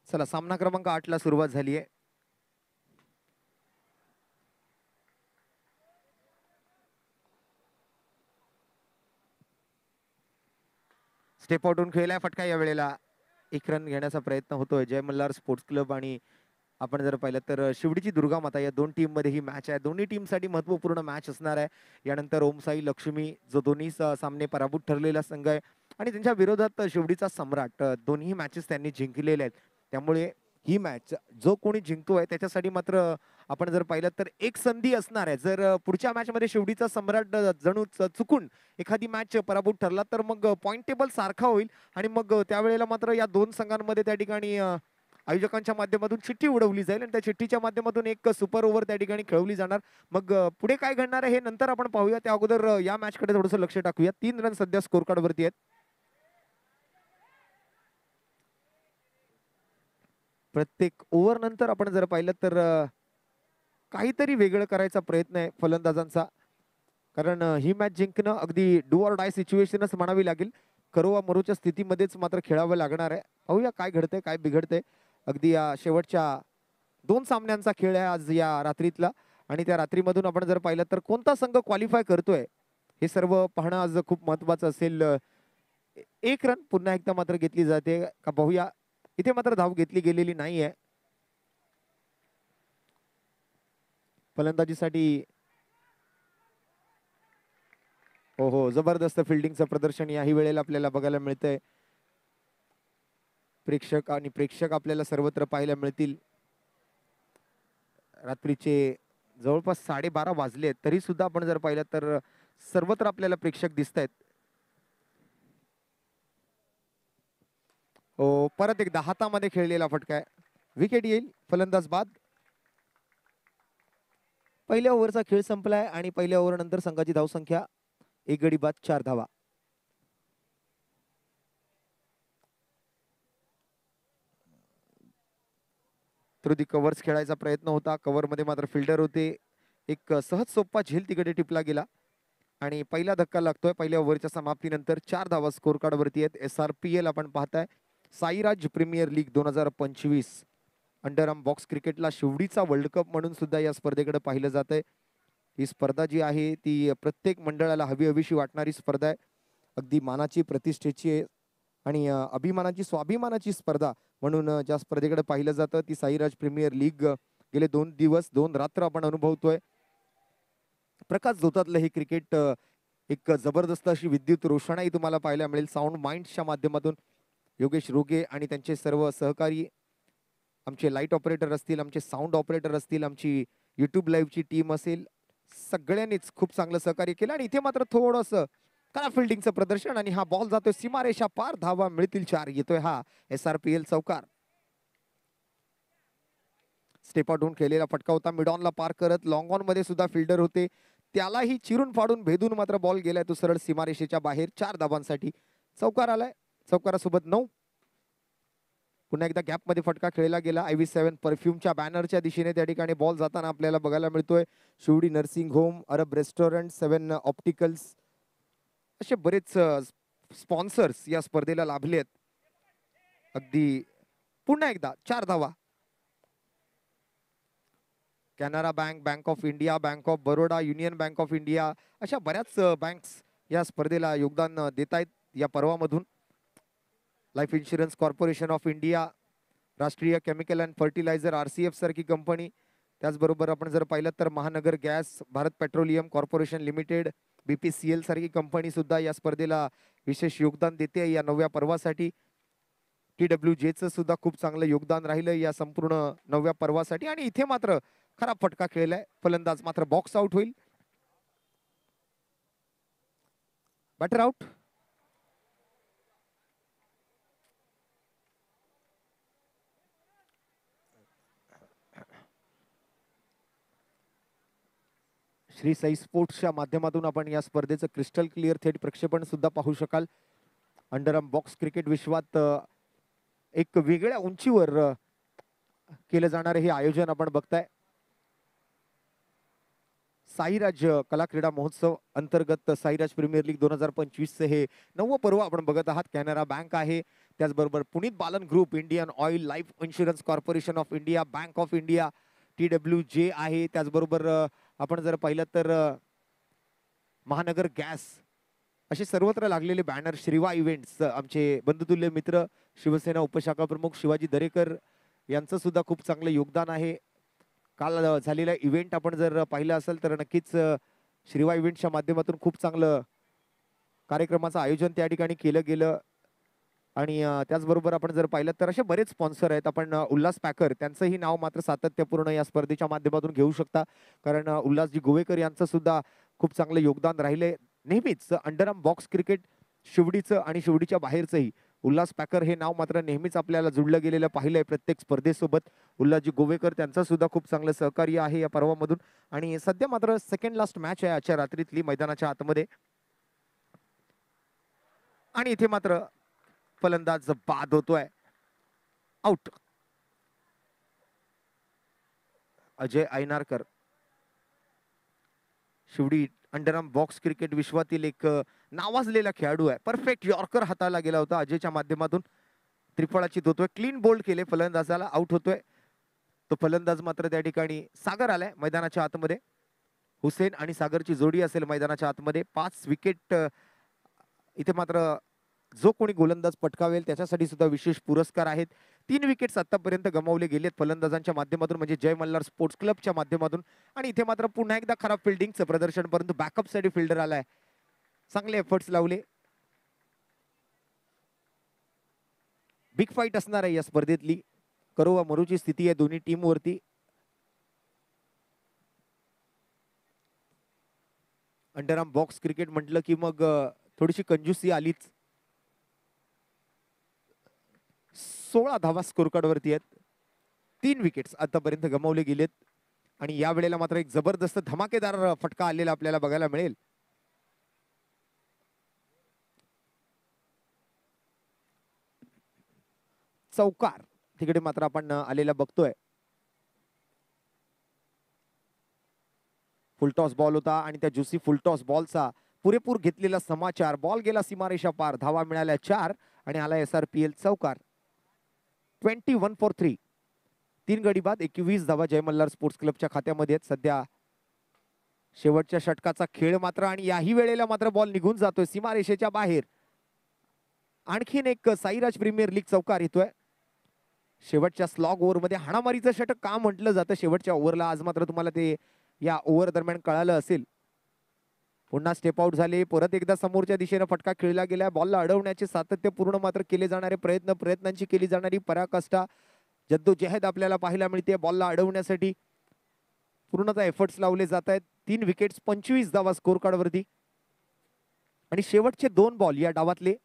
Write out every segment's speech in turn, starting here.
चला सामना क्रमांक 8 ला सुरुवात झाली आहे. स्टेप आउटून खेळलाय फटका या वेळेला. एक रन घेण्याचा प्रयत्न होतोय जय मल्हार स्पोर्ट्स क्लब आणि आपण जर पाहिलं तर शिवडीची दुर्गा माता या दोन टीम मध्ये ही मॅच आहे. दोन्ही टीम साठी महत्वपूर्ण मॅच असणार आहे. यानंतर ओमसाई लक्ष्मी जो दोन्ही सामने पराभूत ठरलेला संघ आहे आणि त्यांच्या विरोधात शिवडीचा सम्राट दोन्ही मॅचेस त्यांनी जिंकलेले आहेत. त्यामुळे ही मॅच जो कोणी जिंकतोय त्याच्यासाठी मात्र आपण जर पाहिलं तर एक संधी असणार आहे. जर पुढच्या मॅच मध्ये शिवडीचा सम्राट जणू चुकून एखादी मॅच पराभूत ठरला तर मग पॉइंट टेबल सारखा होईल आणि मग त्यावेळेला मात्र या दोन संघांमध्ये त्या ठिकाणी आयोजकांच्या माध्यमातून चिठ्ठी उडवली जाईल आणि त्या चिठ्ठीच्या माध्यमातून एक सुपर ओव्हर त्या ठिकाणी खेळवली जाणार. मग पुढे काय घडणार आहे हे नंतर आपण पाहूया. त्या अगोदर या मॅच कडे थोडंसं लक्ष टाकूया. 3 रन सध्या स्कोर कार्ड वरती आहेत. प्रत्येक ओव्हर नंतर आपण जर पाहिलं तर काहीतरी वेगळं करायचा प्रयत्न आहे फलंदाजांचा. कारण ही मॅच जिंकणं अगदी डू ऑर डाय सिच्युएशनच म्हणावी लागेल. करो वा मरोच्या स्थितीमध्येच मात्र खेळावं लागणार आहे. पाहूया काय घडतंय काय बिघडतंय. अगदी या शेवटच्या 2 सामन्यांचा खेळ आहे आज या रात्रीतला आणि त्या रात्रीमधून आपण जर पाहिलं तर कोणता संघ क्वालिफाय करतोय हे सर्व पाहणं आज खूप महत्वाचं असेल. एक रन पुन्हा एकदा मात्र घेतली जाते का पाहूया. इथे मात्र धाव घेतली गेलेली नाहीये. फलंदाजीसाठी हो हो जबरदस्त फिल्डिंगचं प्रदर्शन याही वेळेला आपल्याला बघायला मिळतंय. प्रेक्षक आपल्याला सर्वत्र पाहायला मिळतील. रात्रीचे जवळपास 12:30 वाजले तरी सुद्धा आपण जर पाहिलं तर सर्वत्र आपल्याला प्रेक्षक दिसत आहेत. हो परत एकदा हातामध्ये खेळलेला फटका आहे. विकेट येईल फलंदाज बाद. पहिल्या ओव्हरचा खेळ संपलाय आणि पहिल्या ओव्हर नंतर संघाची धावसंख्या 1 गडी बाद 4 धावा. थ्रू दी कव्हर्स खेळायचा प्रयत्न होता. कव्हर मध्ये मात्र फिल्डर होते. एक सहज सोप्पा झेल तिकडे टिपला गेला आणि पहिला धक्का लागतोय. पहिल्या ओव्हरच्या समाप्तीनंतर 4 धावा स्कोर कार्ड वरती आहेत. SRPL आपण पाहताय Sairaj premier league 2025 underarm box क्रिकेटला शिवडीचा वर्ल्ड कप म्हणून सुद्धा या स्पर्धेकडे पाहिलं जात आहे. ही स्पर्धा जी आहे ती प्रत्येक मंडळाला हवी हवीशी वाटणारी स्पर्धा आहे. अगदी मानाची प्रतिष्ठेची आहे आणि अभिमानाची स्वाभिमानाची स्पर्धा म्हणून ज्या स्पर्धेकडे पाहिलं जातं ती साईराज प्रीमियर लीग. गेले 2 दिवस 2 रात्र आपण अनुभवतोय. प्रकाश झोतातलं हे क्रिकेट एक जबरदस्त अशी विद्युत रोषणाई तुम्हाला पाहायला मिळेल. साऊंड माइंड्सच्या माध्यमातून योगेश रोगे आणि त्यांचे सर्व सहकारी, आमचे लाईट ऑपरेटर असतील, आमचे साऊंड ऑपरेटर असतील, आमची युट्यूब लाईव्हची टीम असेल, सगळ्यांनीच खूप चांगलं सहकार्य केलं. आणि इथे मात्र थोडंसं करा फिल्डिंगचं प्रदर्शन आणि हा बॉल जातोय सीमारेषा पार. धावा मिळतील 4. येतोय हा SRPL चौकार. स्टेप आउट होऊन खेळलेला फटका होता. मिड ऑनला पार करत लॉंग ऑन मध्ये सुद्धा फिल्डर होते त्यालाही चिरून फाडून भेदून मात्र बॉल गेलाय तो सरळ सीमारेषेच्या बाहेर. 4 धावांसाठी चौकार आलाय. चौकारासोबत 9. पुन्हा एकदा गॅप मध्ये फटका खेळला गेला. IV7 परफ्यूमच्या बॅनरच्या दिशेने त्या ठिकाणी बॉल जाताना आपल्याला बघायला मिळतोय. शिवडी नर्सिंग होम, अरब रेस्टॉरंट, 7 ऑप्टिकल्स असे बरेच स्पॉन्सर्स या स्पर्धेला लाभले आहेत. अगदी पुन्हा एकदा 4 धावा. Canara bank, bank of India, bank of Baroda, union bank of India अशा बऱ्याच बँक्स या स्पर्धेला योगदान देत आहेत या पर्वामधून. Life insurance corporation of India, राष्ट्रीय केमिकल अँड फर्टिलायझर RCF सारखी कंपनी, त्याचबरोबर आपण जर पाहिलं तर Mahanagar gas, Bharat petroleum corporation limited, BPCL सारखी कंपनी सुद्धा या स्पर्धेला विशेष योगदान देते या नव्या पर्वासाठी. TWJचं सुद्धा खूप चांगलं योगदान राहिलं या संपूर्ण नव्या पर्वासाठी. आणि इथे मात्र खराब फटका खेळलाय. फलंदाज मात्र बॉक्स आउट होईल. Batter out. श्री साई स्पोर्ट्सच्या माध्यमातून आपण या स्पर्धेचं क्रिस्टल क्लिअर थेट प्रक्षेपण सुद्धा पाहू शकाल. अंडरआर्म बॉक्स क्रिकेट विश्वात एक वेगळ्या उंचीवर केलं जाणारे हे आयोजन आपण बघताय. साईराज कला क्रीडा महोत्सव अंतर्गत साईराज प्रीमियर लीग 2025 हे 9वं पर्व आपण बघत आहात. कॅनरा बँक आहे, त्याचबरोबर Puneet Balan group, Indian oil, life insurance corporation of India, bank of India, TWJ आहे. त्याचबरोबर आपण जर पाहिलं तर महानगर गॅस असे सर्वत्र लागलेले बॅनर, श्रीवा इव्हेंट्स, आमचे बंधुतुल्य मित्र शिवसेना उपशाखा प्रमुख शिवाजी दरेकर यांचं सुद्धा खूप चांगलं योगदान आहे. काल झालेला इव्हेंट आपण जर पाहिलं असेल तर नक्कीच श्रीवा इव्हेंटच्या माध्यमातून खूप चांगलं कार्यक्रमाचं आयोजन त्या ठिकाणी केलं गेलं. आणि त्याचबरोबर आपण जर पाहिलं तर असे बरेच स्पॉन्सर आहेत. आपण उल्हास पॅकर त्यांचंही नाव मात्र सातत्यपूर्ण या स्पर्धेच्या माध्यमातून घेऊ शकता, कारण उल्हासजी गोवेकर यांचं सुद्धा खूप चांगलं योगदान राहिले. नेहमीच अंडरआर्म बॉक्स क्रिकेट शिवडीचं आणि शिवडीच्या बाहेरचंही उल्हास पॅकर हे नाव मात्र नेहमीच आपल्याला जुळलं गेलेलं पाहिलंय प्रत्येक स्पर्धेसोबत. उल्हासजी गोवेकर त्यांचं सुद्धा खूप चांगलं सहकार्य आहे या पर्वामधून. आणि सध्या मात्र सेकंड लास्ट मॅच आहे आजच्या रात्रीतली मैदानाच्या आतमध्ये. आणि इथे मात्र फलंदाज बाद होतोय, out. Ajay Ainarkar Shivdi underarm box cricket विश्वातील एक नावाजलेला खेळाडू आहे. परफेक्ट यॉर्कर हाताला गेला होता अजयच्या माध्यमातून. त्रिफळाची धोतोय, क्लीन बोल्ड केले फलंदाजाला, आउट होतोय तो फलंदाज. मात्र त्या ठिकाणी सागर आलाय मैदानाच्या आतमध्ये. हुसेन आणि सागरची जोडी असेल मैदानाच्या आतमध्ये. 5 विकेट इथे मात्र जो कोणी गोलंदाज पटकावेल त्याच्यासाठी सुद्धा विशेष पुरस्कार आहेत. 3 विकेट्स आतापर्यंत गमावले गेलेत फलंदाजांच्या माध्यमातून, म्हणजे जय मल्हार स्पोर्ट्स क्लबच्या माध्यमातून. आणि इथे मात्र पुन्हा एकदा खराब फिल्डिंगचं प्रदर्शन, परंतु बॅकअप साठी फिल्डर आलाय, चांगले एफर्ट्स लावले. बिग फाईट असणार आहे या स्पर्धेतली. करो वा मरूची स्थिती आहे दोन्ही टीम वरती. अंडरआर्म बॉक्स क्रिकेट म्हटलं की मग थोडीशी कंजूसी आलीच. 16 धावा स्कोर कार्ड वरती आहेत. 3 विकेट्स आतापर्यंत गमावले गेलेत. आणि या वेळेला मात्र एक जबरदस्त धमाकेदार फटका आलेला आपल्याला बघायला मिळेल. चौकार तिकडे मात्र आपण आलेला बघतोय. फुलटॉस बॉल होता आणि त्या ज्युसी फुलटॉस बॉलचा पुरेपूर घेतलेला समाचार. बॉल गेला सीमारेषा पार, धावा मिळाल्या 4 आणि आला SRPL चौकार. 21 फॉर 3. 3 गडी बाद 21 धावा जय मल्हार स्पोर्ट्स क्लबच्या खात्यामध्ये आहेत सध्या. शेवटच्या षटकाचा खेळ मात्र, आणि याही वेळेला मात्र बॉल निघून जातोय सीमारेषेच्या बाहेर. आणखीन एक साईराज प्रीमियर लीग चौकार येतोय. शेवटच्या स्लॉग ओव्हरमध्ये हाणामारीचं षटक का म्हटलं जातं शेवटच्या ओव्हरला, आज मात्र तुम्हाला ते या ओव्हर दरम्यान कळालं असेल. पुन्हा स्टेप आउट झाले, परत एकदा समोरच्या दिशेने फटका खेळला गेला. बॉलला अडवण्याचे सातत्यपूर्ण मात्र केले जाणारे प्रयत्नांची केली जाणारी पराकाष्ठा, जद्दोजहद आपल्याला पाहायला मिळते बॉलला अडवण्यासाठी. पूर्णतः एफर्ट्स लावले जात आहेत. 3 विकेट्स 25 धावा स्कोर कार्ड वरती. आणि शेवटचे 2 बॉल या डावातले.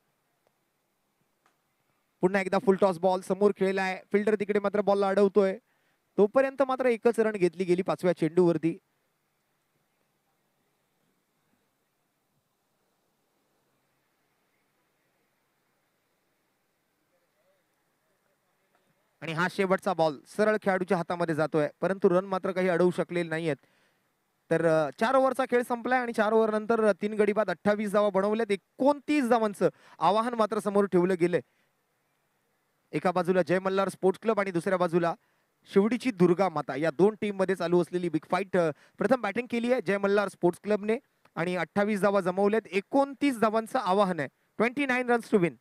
पुन्हा एकदा फुल टॉस बॉल समोर खेळलाय, फिल्डर तिकडे मात्र बॉलला अडवतोय. तोपर्यंत मात्र एकच रन घेतली गेली 5व्या चेंडूवरती. आणि हा शेवटचा बॉल सरळ खेळाडूच्या हातामध्ये जातोय, परंतु रन मात्र काही अडवू शकलेले नाहीयेत. तर 4 ओव्हरचा खेळ संपलाय आणि 4 ओव्हर नंतर 3 गडी बाद 28 धावा बनवल्यात. 29 धावांचं आवाहन मात्र समोर ठेवलं गेलंय. एका बाजूला जय मल्हार स्पोर्ट्स क्लब आणि दुसऱ्या बाजूला शिवडीची दुर्गा माता. या 2 टीम मध्ये चालू असलेली बिग फाईट. प्रथम बॅटिंग केली आहे जय मल्हार स्पोर्ट्स क्लबने आणि 28 धावा जमवल्यात. 29 धावांचं आवाहन आहे. 29 रन्स टू विन.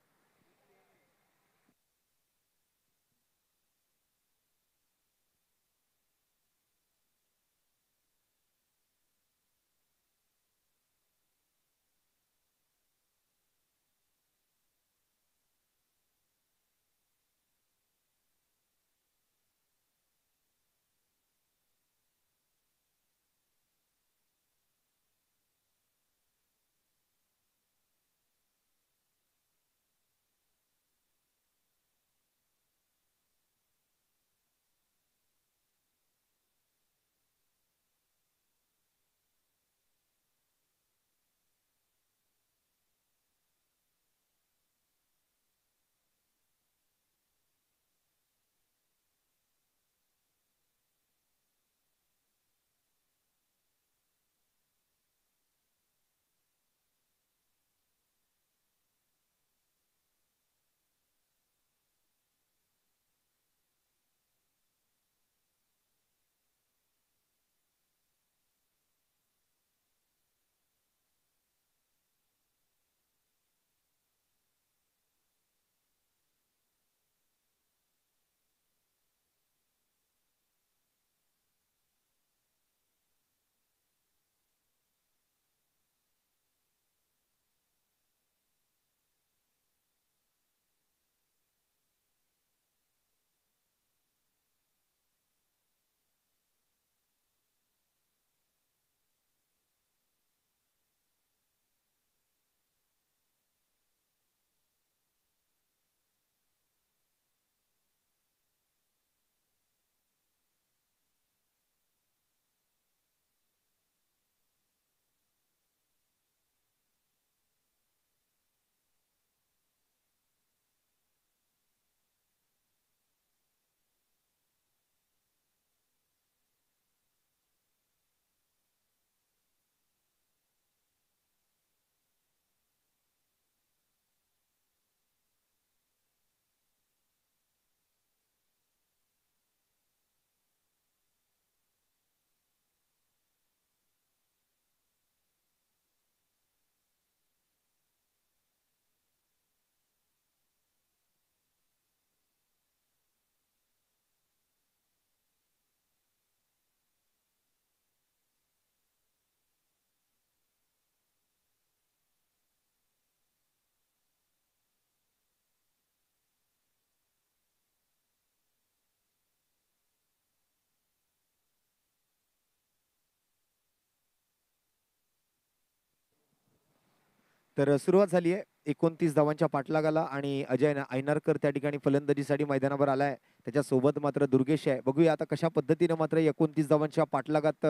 तर सुरुवात झाली आहे 29 धावांच्या पाठलागाला आणि अजय ऐनारकर त्या ठिकाणी फलंदाजीसाठी मैदानावर आलाय. त्याच्यासोबत मात्र दुर्गेश आहे. बघूया आता कशा पद्धतीने मात्र 29 धावांच्या पाठलागात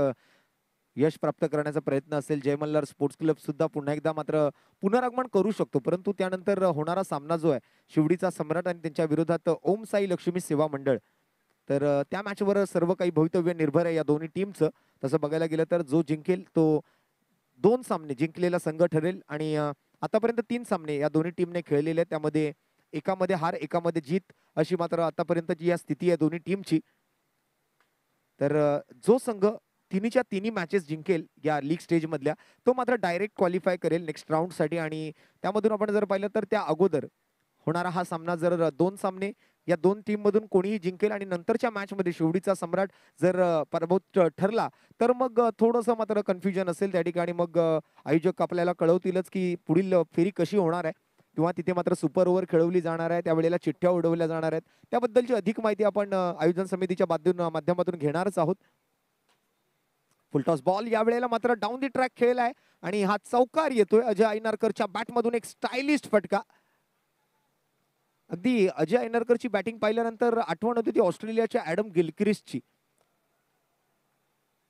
यश प्राप्त करण्याचा प्रयत्न असेल. जय मल्हार स्पोर्ट्स क्लब सुद्धा पुन्हा एकदा मात्र पुनरागमन करू शकतो, परंतु त्यानंतर होणारा सामना जो आहे शिवडीचा सम्राट आणि त्यांच्या विरोधात ओम साई लक्ष्मी सेवा मंडळ, तर त्या मॅचवर सर्व काही भवितव्य निर्भर आहे या दोन्ही टीमचं. तसं बघायला गेलं तर जो जिंकेल तो 2 सामने जिंकलेला संघ ठरेल आणि आतापर्यंत 3 सामने या दोन्ही टीमने खेळलेले आहेत. त्यामध्ये एकामध्ये हार एकामध्ये जीत अशी मात्र आतापर्यंतची या स्थिती आहे दोन्ही टीमची. तर जो संघ तिन्हीच्या तिन्ही मॅचेस जिंकेल या लीग स्टेज मधल्या तो मात्र डायरेक्ट क्वालिफाय करेल नेक्स्ट राऊंड साठी. आणि त्यामधून आपण जर पाहिलं तर त्या अगोदर होणारा हा सामना जर 2 सामने या 2 टीम मधून कोणीही जिंकेल आणि नंतरच्या मॅच मध्ये शिवडीचा सम्राट जर पराभूत ठरला तर मग थोडंसं मात्र कन्फ्युजन असेल त्या ठिकाणी. मग आयोजक आपल्याला कळवतीलच की पुढील फेरी कशी होणार आहे किंवा तिथे मात्र सुपर ओव्हर खेळवली जाणार आहे, त्यावेळेला चिठ्ठ्या उडवल्या जाणार आहेत. त्याबद्दलची अधिक माहिती आपण आयोजन समितीच्या माध्यमातून घेणारच आहोत. फुलटॉस बॉल यावेळेला मात्र डाऊन दी ट्रॅक खेळलाय आणि हा चौकार येतोय अजय ऐनारकरच्या बॅट मधून. एक स्टायलिश फटका. अगदी अजय ऐनारकरची बॅटिंग पाहिल्यानंतर आठवण होती ती ऑस्ट्रेलियाच्या ऍडम गिलक्रिस्टची.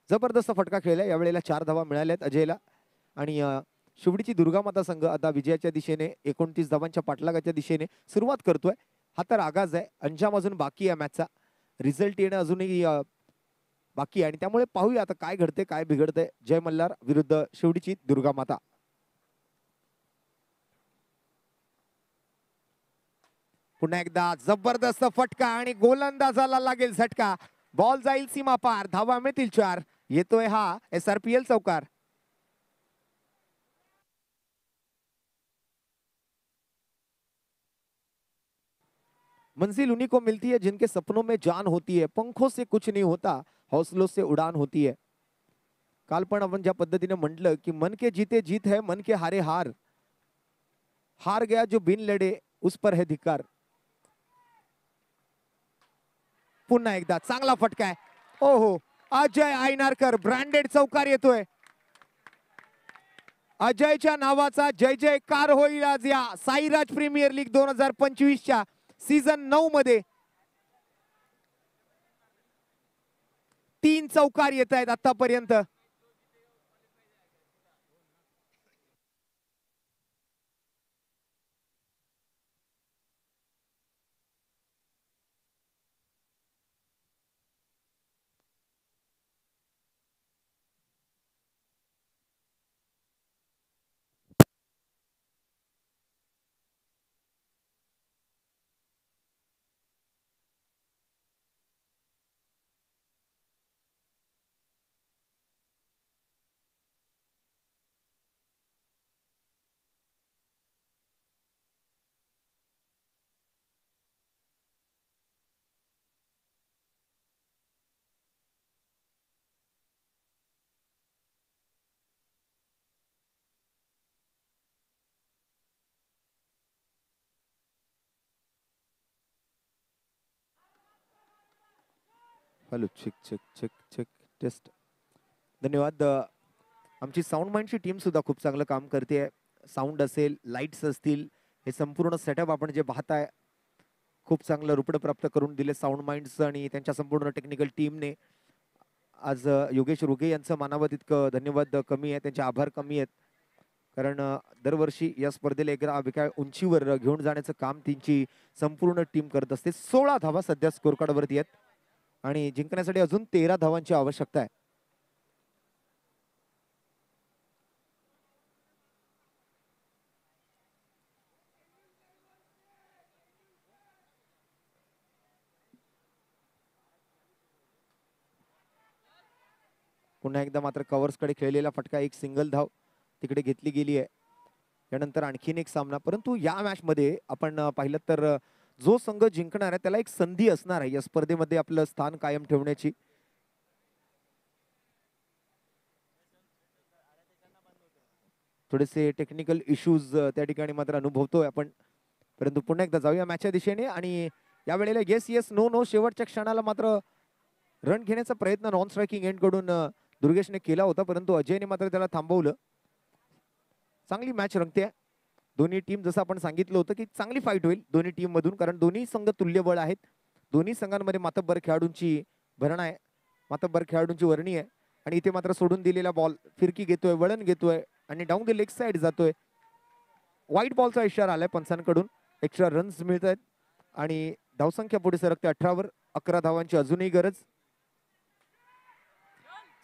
जबरदस्त फटका खेळलाय. यावेळेला 4 धावा मिळाल्यात अजयला आणि शिवडीची दुर्गामाता संघ आता विजयाच्या दिशेने 29 धावांच्या पाठलागाच्या दिशेने सुरुवात करतोय. हा तर आगाज आहे, अंजाम अजून बाकी आहे मॅचचा. रिझल्ट येणं अजूनही बाकी आहे आणि त्यामुळे पाहूया आता काय घडते काय बिघडते. जय मल्हार विरुद्ध शिवडीची दुर्गामाता. पुन्हा एकदा जबरदस्त फटका आणि गोलंदाजाला लागेल झटका. बॉल जाईल सीमा पार, धावा मिळतील 4. येतोय हा SRPL चौकार. मंजिल उन्हीं को मिलती है जिनके सपनों में जान होती है, पंखों से कुछ नहीं होता, हौसलों से उड़ान होती है. काल पण आपण ज्या पद्धतीने म्हटलं की मन के जीते जीत है, मन के हारे हार, हार गया जो बिन लढे उस पर है धिक्कार. पुन्हा एकदा चांगला फटका आहे. ओहो, अजय ऐनारकर ब्रँडेड चौकार येतोय. अजयच्या नावाचा जय जयकार होईल आज या साईराज प्रीमियर लीग 2025च्या सीझन 9 मध्ये. 3 चौकार येत आहेत आतापर्यंत. Hello, check check check check test. धन्यवाद. आमची साऊंड माइंडची टीम सुद्धा खूप चांगलं काम करते. साऊंड असेल, लाईट्स असतील, हे संपूर्ण सेटअप आपण जे पाहताय खूप चांगलं रूपडं प्राप्त करून दिले साऊंड माइंड्स आणि त्यांच्या संपूर्ण टेक्निकल टीमने. आज योगेश रुगे यांचं मानावं तितकं धन्यवाद कमी आहे, त्यांचे आभार कमी आहेत. कारण दरवर्षी या स्पर्धेला एका उंचीवर घेऊन जाण्याचं काम त्यांची संपूर्ण टीम करत असते. 16 धावा सध्या स्कोर कार्ड वरती आहेत आणि जिंकण्यासाठी अजून 13 धावांची आवश्यकता आहे. पुन्हा एकदा मात्र कव्हर्स कडे खेळलेला फटका, एक सिंगल धाव तिकडे घेतली गेली आहे. त्यानंतर आणखीन एक सामना, परंतु या मॅच मध्ये आपण पाहिलं तर जो संघ जिंकणार आहे त्याला एक संधी असणार आहे या स्पर्धेमध्ये आपलं स्थान कायम ठेवण्याची. थोडेसे टेक्निकल इश्यूज त्या ठिकाणी मात्र अनुभवतोय आपण, परंतु पुन्हा एकदा जाऊया मॅचच्या दिशेने. आणि यावेळेला येस येस नो नो शेवटच्या क्षणाला मात्र रन घेण्याचा प्रयत्न नॉन स्ट्रायकिंग एंड कडून दुर्गेशने केला होता, परंतु अजयने मात्र त्याला थांबवलं. चांगली मॅच रंगते. दोन्ही टीम जसं आपण सांगितलं होतं की चांगली फाईट होईल दोन्ही टीम मधून, कारण दोन्ही संघ तुल्यबळ आहेत. दोन्ही संघांमध्ये मातब्बर खेळाडूंची भरण आहे, मातब्बर खेळाडूंची वर्णी आहे. आणि इथे मात्र सोडून दिलेला बॉल फिरकी घेतोय, वळण घेतोय आणि डाऊन द लेग साइड जातोय. व्हाईट बॉलचा इशारा आलाय पंचांकडून. एक्स्ट्रा रन्स मिळत आहेत आणि धावसंख्या पुढे सरकते 18 वर. 11 धावांची अजूनही गरज.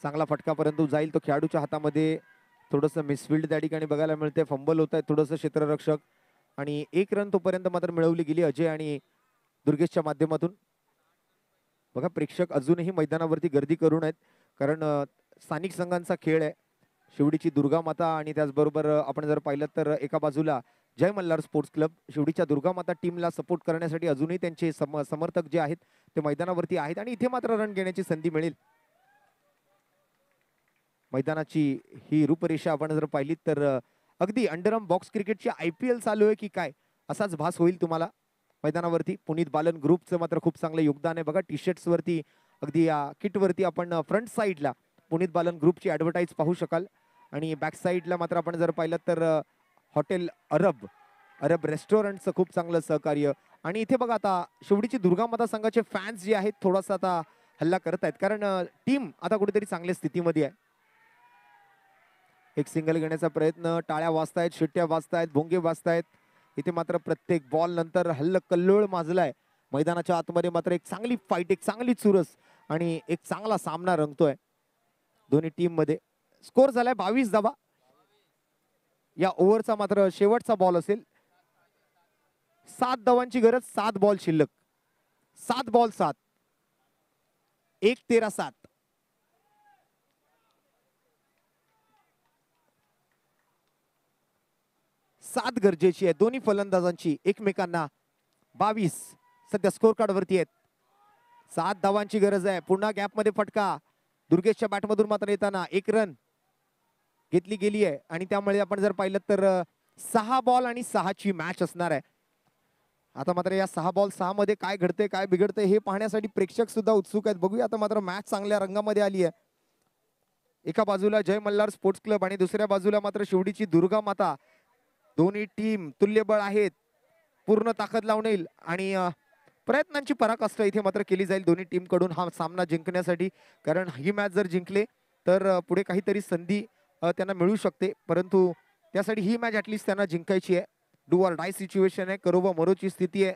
चांगला फटका परंतु जाईल तो खेळाडूच्या हातामध्ये. थोडंसं मिसफिल्ड त्या ठिकाणी बघायला मिळते, फंबल होत आहे थोडंसं क्षेत्ररक्षक. आणि 1 रन तोपर्यंत मात्र मिळवली गेली अजय आणि दुर्गेशच्या माध्यमातून. बघा प्रेक्षक अजूनही मैदानावरती गर्दी करून आहेत, कारण स्थानिक संघांचा खेळ आहे. शिवडीची दुर्गा माता आणि त्याचबरोबर आपण जर पाहिलं तर एका बाजूला जय मल्हार स्पोर्ट्स क्लब, शिवडीच्या दुर्गा माता टीमला सपोर्ट करण्यासाठी अजूनही त्यांचे समर्थक जे आहेत ते मैदानावरती आहेत. आणि इथे मात्र रन घेण्याची संधी मिळेल. मैदानाची ही रूपरेषा आपण जर पाहिली तर अगदी अंडरआर्म बॉक्स क्रिकेटची IPL चालू आहे की काय असाच भास होईल तुम्हाला मैदानावरती. पुनीत बालन ग्रुपचं मात्र खूप चांगलं योगदान आहे बघा. टी शर्ट्स वरती अगदी या किट वरती आपण फ्रंट साईडला पुनीत बालन ग्रुपची ऍडव्हर्टाईज पाहू शकाल. आणि बॅक साईडला मात्र आपण जर पाहिलं तर हॉटेल अरब रेस्टॉरंटचं खूप चांगलं सहकार्य. आणि इथे बघा आता शिवडीची दुर्गा माता संघाचे फॅन्स जे आहेत थोडासा आता हल्ला करत आहेत, कारण टीम आता कुठेतरी चांगल्या स्थितीमध्ये आहे. एक सिंगल घेण्याचा प्रयत्न, टाळ्या वाजतायत, शिट्ट्या वाजतायत, भोंगे वाजतायत. इथे मात्र प्रत्येक बॉल नंतर कल्लोळ माजलाय. मैदानाच्या आतमध्ये मात्र एक चांगली फाईट, एक चांगली चुरस आणि एक चांगला सामना रंगतोय दोन्ही टीम मध्ये. स्कोर झालाय 22 धावा. या ओव्हरचा मात्र शेवटचा बॉल असेल. 7 धावांची गरज, 7 बॉल शिल्लक. 7 बॉल 7, 1-13-7. 7 गरजेची आहे दोन्ही फलंदाजांची एकमेकांना. 22 सध्या स्कोर कार्ड वरती आहेत. 7 धावांची गरज आहे. पुन्हा गॅप मध्ये फटका. दुर्गेशच्या बॅटमधून मात्र येताना 1 रन घेतली गेली आहे. आणि त्यामुळे आपण जर पाहिलं तर 6 बॉल आणि 6 ची मॅच असणार आहे. आता मात्र या 6 बॉल 6 मध्ये काय घडते काय बिघडते हे पाहण्यासाठी प्रेक्षक सुद्धा उत्सुक आहेत. बघूया आता मात्र मॅच चांगल्या रंगामध्ये आली आहे. एका बाजूला जय मल्हार स्पोर्ट्स क्लब आणि दुसऱ्या बाजूला मात्र शिवडीची दुर्गा माता. दोन्ही टीम तुल्यबळ आहेत, पूर्ण ताकद लावून येईल आणि प्रयत्नांची पराकाष्ठा इथे मात्र केली जाईल दोन्ही टीम कडून हा सामना जिंकण्यासाठी. कारण ही मॅच जर जिंकले तर पुढे काहीतरी संधी त्यांना मिळू शकते, परंतु त्यासाठी ही मॅच ऍटलीस्ट त्यांना जिंकायची आहे. डू ऑर डाय सिच्युएशन आहे, करो व मरोची स्थिती आहे.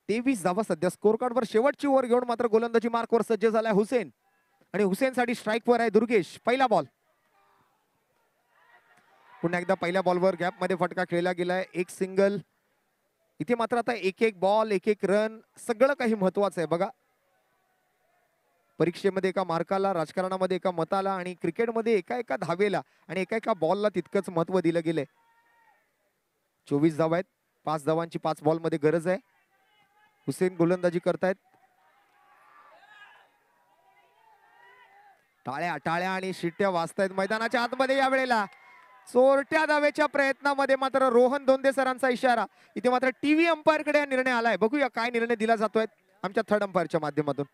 23 धावा सध्या स्कोर कार्ड वर. शेवटची ओव्हर घेऊन मात्र गोलंदाजी मार्कवर सज्ज झालाय हुसेन आणि हुसेन साठी स्ट्राईक वर आहे दुर्गेश. पहिला बॉल. पुन्हा एकदा पहिल्या बॉलवर गॅप मध्ये फटका खेळला गेलाय. एक सिंगल. इथे मात्र आता एक बॉल, एक रन, सगळं काही महत्वाचं आहे बघा. परीक्षेमध्ये एका मार्काला, राजकारणामध्ये एका मताला आणि क्रिकेटमध्ये एका धावेला आणि एका बॉलला तितकंच महत्व दिलं गेलंय. 24 धावा आहेत. 5 धावांची 5 बॉल मध्ये गरज आहे. हुसेन गोलंदाजी करतायत. टाळ्या आणि शिट्ट्या वाजतायत मैदानाच्या आतमध्ये. या वेळेला चोरट्या धावेच्या प्रयत्नामध्ये मात्र रोहन दोंदे सरांचा इशारा. इथे मात्र टीव्ही अंपायर कडे हा निर्णय आलाय. बघूया काय निर्णय दिला जातोय आमच्या थर्ड अंपायरच्या माध्यमातून.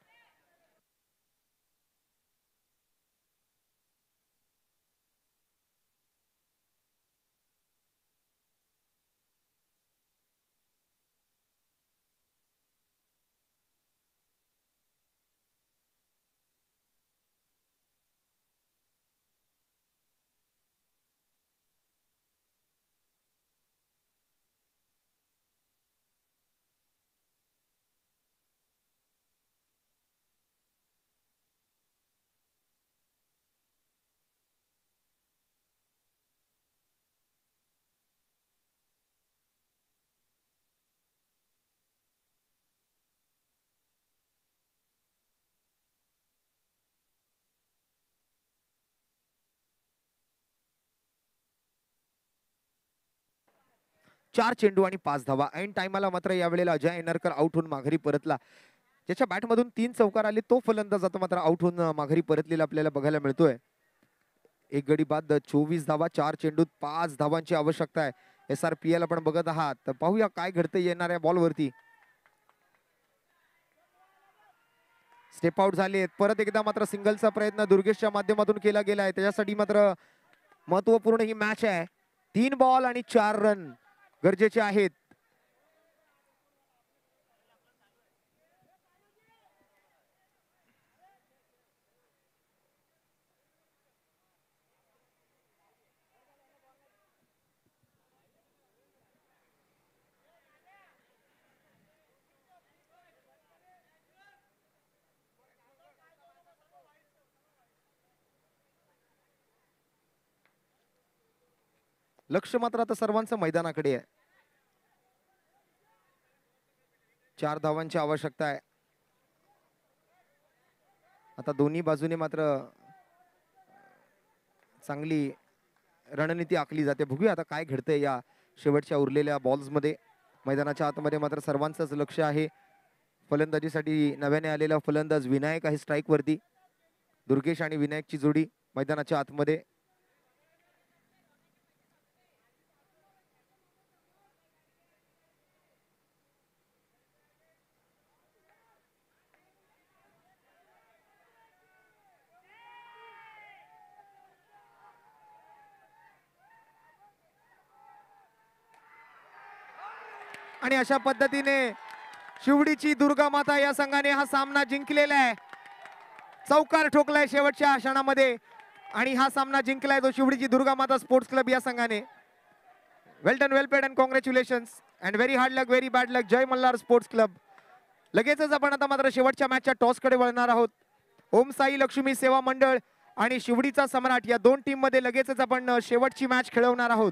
चार चेंडू आणि 5 धावा. ऐन टायमाला मात्र यावेळेला अजय एनरकर आउट होऊन माघारी परतला. ज्याच्या बॅटमधून 3 चौकार आले तो फलंदाज आता मात्र आउट होऊन माघारी परतलेला आपल्याला बघायला मिळतोय. एक गडी बाद, 24 धावा, 4 चेंडूत 5 धावांची आवश्यकता आहे. SRPL आपण बघत आहात तर पाहूया काय घडते येणाऱ्या बॉलवरती. स्टेप आउट झाले. परत एकदा मात्र सिंगलचा प्रयत्न दुर्गेशच्या माध्यमातून केला गेलाय. त्याच्यासाठी मात्र महत्वपूर्ण ही मॅच आहे. 3 बॉल आणि 4 रन गरजेचे आहेत. लक्ष मात्र आता सर्वांचं मैदानाकडे आहे. 4 धावांची आवश्यकता आहे. आता दोन्ही बाजूने मात्र चांगली रणनीती आखली जाते. बघूया आता काय घडतंय या शेवटच्या उरलेल्या बॉल्स मध्ये. मैदानाच्या आतमध्ये मात्र सर्वांचंच लक्ष आहे. फलंदाजीसाठी नव्याने आलेला फलंदाज विनायक आहे स्ट्राईक वरती. दुर्गेश आणि विनायकची जोडी मैदानाच्या आतमध्ये. आणि अशा पद्धतीने शिवडीची दुर्गा माता या संघाने हा सामना जिंकलेला आहे. चौकार ठोकलाय शेवटच्या क्षणामध्ये आणि हा सामना जिंकलाय तो शिवडीची दुर्गा माता स्पोर्ट्स क्लब या संघाने. Well done, well played and congratulations and very hard luck, very bad luck. Jai Malhar sports club. लगेचच आपण आता मात्र शेवटच्या मॅचच्या टॉसकडे वळणार आहोत. ओम साई लक्ष्मी सेवा मंडळ आणि शिवडीचा सम्राट या दोन टीम मध्ये लगेचच आपण शेवटची मॅच खेळवणार आहोत.